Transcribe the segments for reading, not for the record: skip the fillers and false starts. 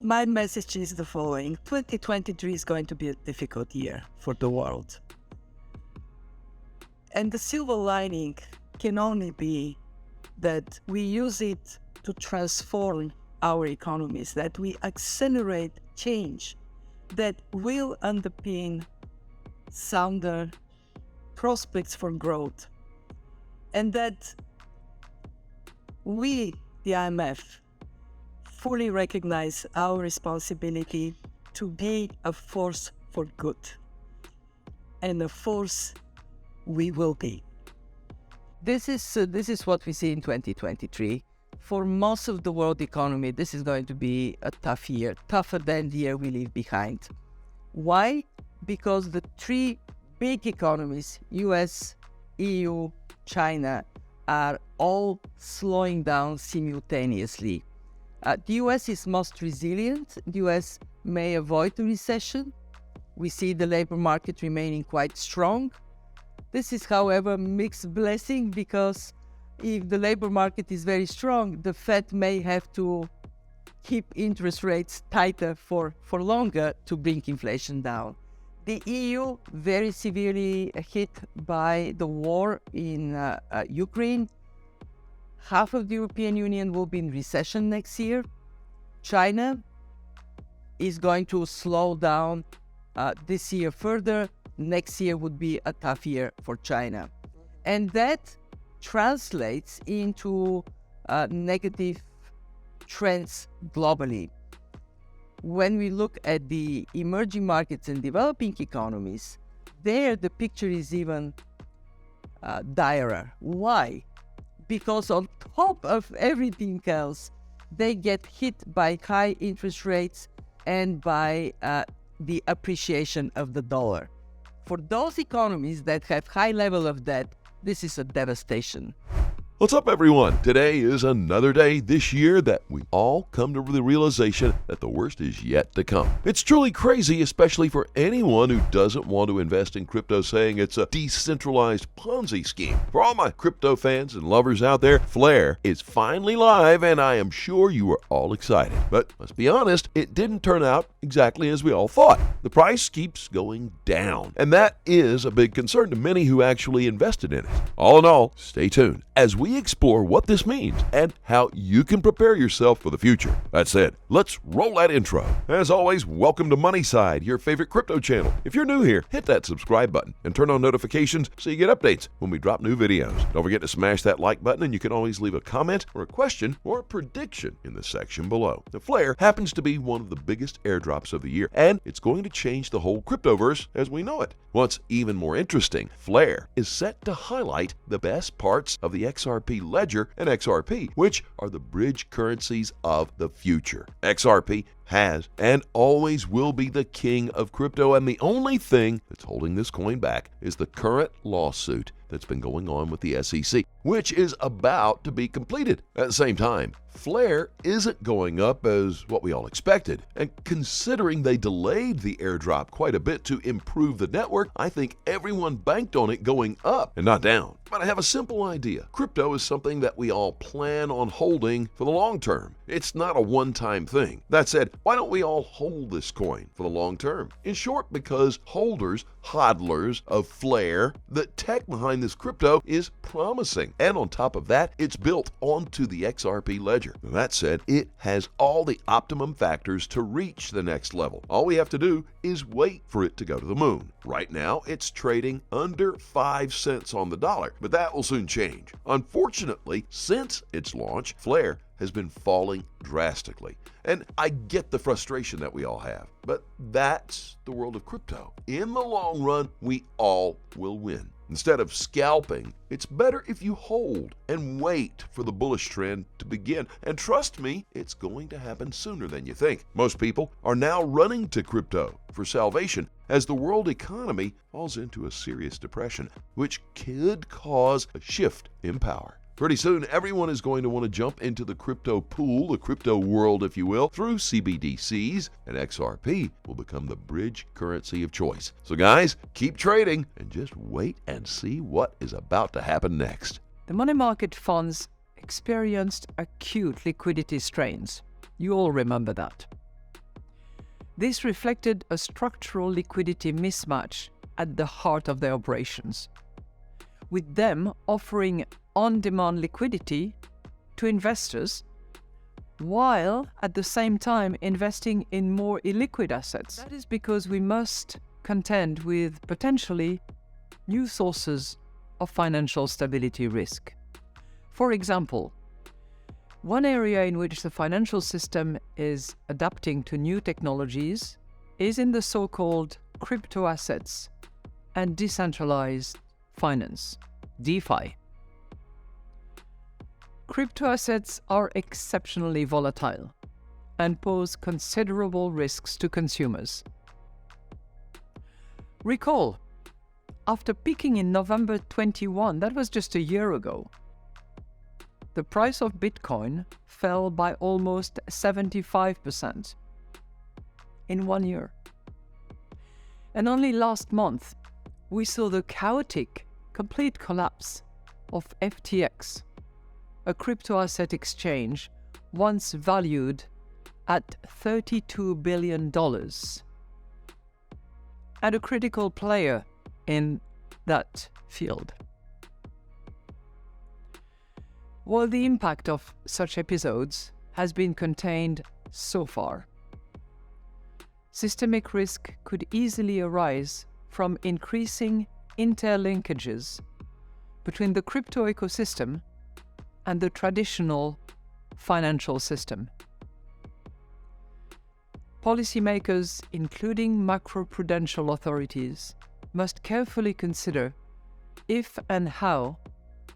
my message is the following. 2023 is going to be a difficult year for the world. And the silver lining can only be that we use it to transform our economies, that we accelerate change that will underpin sounder prospects for growth, and that we, the IMF, fully recognize our responsibility to be a force for good, and a force we will be. This is what we see in 2023. For most of the world economy, this is going to be a tough year, tougher than the year we leave behind. Why? Because the three big economies, US, EU, China, are all slowing down simultaneously. The US is most resilient. The US may avoid a recession. We see the labor market remaining quite strong. This is, however, a mixed blessing, because if the labor market is very strong, the Fed may have to keep interest rates tighter for longer to bring inflation down. The EU, very severely hit by the war in Ukraine. Half of the European Union will be in recession next year. China is going to slow down this year further. Next year would be a tough year for China. And that translates into negative trends globally. When we look at the emerging markets and developing economies, there the picture is even direr. Why? Because on top of everything else, they get hit by high interest rates and by the appreciation of the dollar. For those economies that have high level of debt, this is a devastation. What's up, everyone? Today is another day this year that we all come to the realization that the worst is yet to come. It's truly crazy, especially for anyone who doesn't want to invest in crypto, saying it's a decentralized Ponzi scheme. For all my crypto fans and lovers out there, Flare is finally live, and I am sure you are all excited. But let's be honest, it didn't turn out exactly as we all thought. The price keeps going down, and that is a big concern to many who actually invested in it. All in all, stay tuned as we explore what this means and how you can prepare yourself for the future. That said, let's roll that intro. As always, welcome to Moneyside, your favorite crypto channel. If you're new here, hit that subscribe button and turn on notifications so you get updates when we drop new videos. Don't forget to smash that like button, and you can always leave a comment or a question or a prediction in the section below. The Flare happens to be one of the biggest airdrops of the year, and it's going to change the whole cryptoverse as we know it. What's even more interesting, Flare is set to highlight the best parts of the XRP ledger and XRP, which are the bridge currencies of the future. XRP has and always will be the king of crypto, and the only thing that's holding this coin back is the current lawsuit that's been going on with the SEC, which is about to be completed. At the same time, Flare isn't going up as what we all expected, and considering they delayed the airdrop quite a bit to improve the network, I think everyone banked on it going up and not down. But I have a simple idea. Crypto is something that we all plan on holding for the long term. It's not a one-time thing. That said, why don't we all hold this coin for the long term? In short, because holders, hodlers of Flare, the tech behind this crypto is promising. And on top of that, it's built onto the XRP ledger. That said, it has all the optimum factors to reach the next level. All we have to do is wait for it to go to the moon. Right now, it's trading under 5 cents on the dollar, but that will soon change. Unfortunately, since its launch, Flare has been falling drastically. And I get the frustration that we all have, but that's the world of crypto. In the long run, we all will win. Instead of scalping, it's better if you hold and wait for the bullish trend to begin. And trust me, it's going to happen sooner than you think. Most people are now running to crypto for salvation as the world economy falls into a serious depression, which could cause a shift in power. Pretty soon, everyone is going to want to jump into the crypto pool, the crypto world, if you will, through CBDCs, and XRP will become the bridge currency of choice. So guys, keep trading and just wait and see what is about to happen next. The money market funds experienced acute liquidity strains. You all remember that. This reflected a structural liquidity mismatch at the heart of their operations, with them offering on-demand liquidity to investors while at the same time investing in more illiquid assets. That is because we must contend with potentially new sources of financial stability risk. For example, one area in which the financial system is adapting to new technologies is in the so-called crypto assets and decentralized finance, DeFi. Crypto assets are exceptionally volatile and pose considerable risks to consumers. Recall, after peaking in November 21, that was just a year ago, the price of Bitcoin fell by almost 75% in 1 year. And only last month, we saw the chaotic, complete collapse of FTX, a crypto asset exchange once valued at $32 billion, and a critical player in that field. While the impact of such episodes has been contained so far, systemic risk could easily arise from increasing interlinkages between the crypto ecosystem and the traditional financial system. Policymakers, including macroprudential authorities, must carefully consider if and how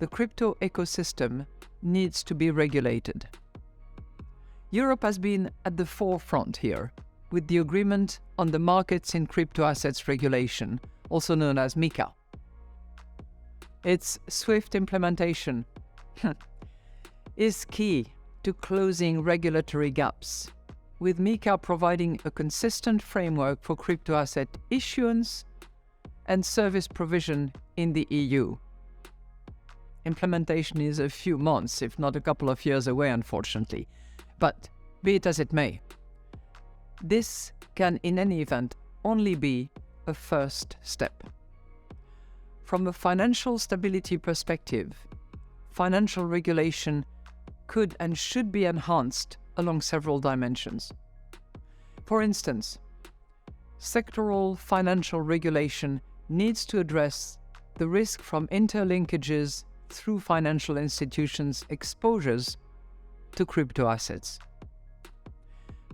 the crypto ecosystem needs to be regulated. Europe has been at the forefront here with the Agreement on the Markets in Crypto Assets Regulation, also known as MiCA. Its swift implementation is key to closing regulatory gaps, with MiCA providing a consistent framework for crypto asset issuance and service provision in the EU. Implementation is a few months, if not a couple of years away, unfortunately. But be it as it may, this can in any event only be a first step. From a financial stability perspective, financial regulation could and should be enhanced along several dimensions. For instance, sectoral financial regulation needs to address the risk from interlinkages through financial institutions' exposures to crypto assets.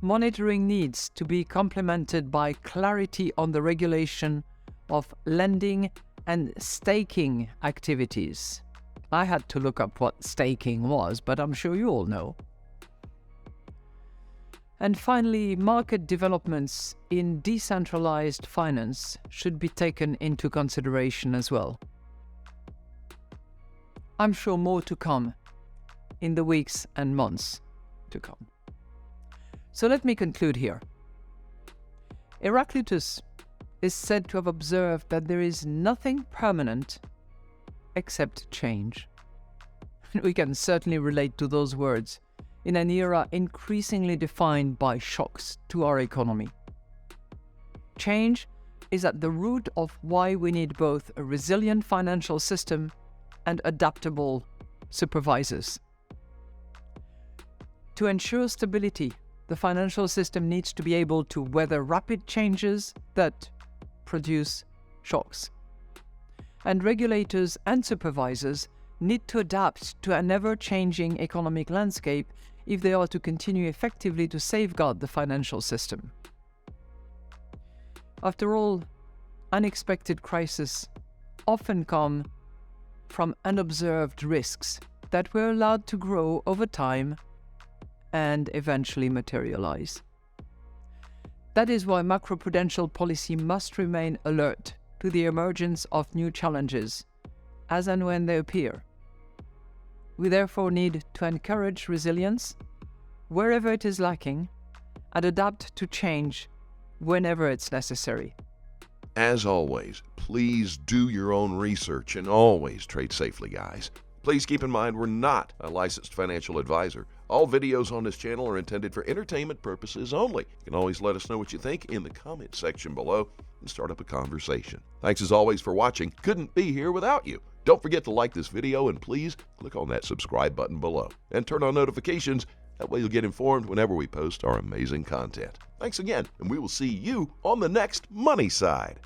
Monitoring needs to be complemented by clarity on the regulation of lending and staking activities. I had to look up what staking was, but I'm sure you all know. And finally, market developments in decentralized finance should be taken into consideration as well. I'm sure more to come in the weeks and months to come. So let me conclude here. Heraclitus is said to have observed that there is nothing permanent except change. We can certainly relate to those words in an era increasingly defined by shocks to our economy. Change is at the root of why we need both a resilient financial system and adaptable supervisors. To ensure stability, the financial system needs to be able to weather rapid changes that produce shocks. And regulators and supervisors need to adapt to an ever-changing economic landscape if they are to continue effectively to safeguard the financial system. After all, unexpected crises often come from unobserved risks that were allowed to grow over time and eventually materialize. That is why macroprudential policy must remain alert to the emergence of new challenges as and when they appear. We therefore need to encourage resilience wherever it is lacking and adapt to change whenever it's necessary. As always, please do your own research and always trade safely, guys. Please keep in mind we're not a licensed financial advisor. All videos on this channel are intended for entertainment purposes only. You can always let us know what you think in the comment section below and start up a conversation. Thanks as always for watching. Couldn't be here without you. Don't forget to like this video and please click on that subscribe button below and turn on notifications. That way you'll get informed whenever we post our amazing content. Thanks again, and we will see you on the next Money Side.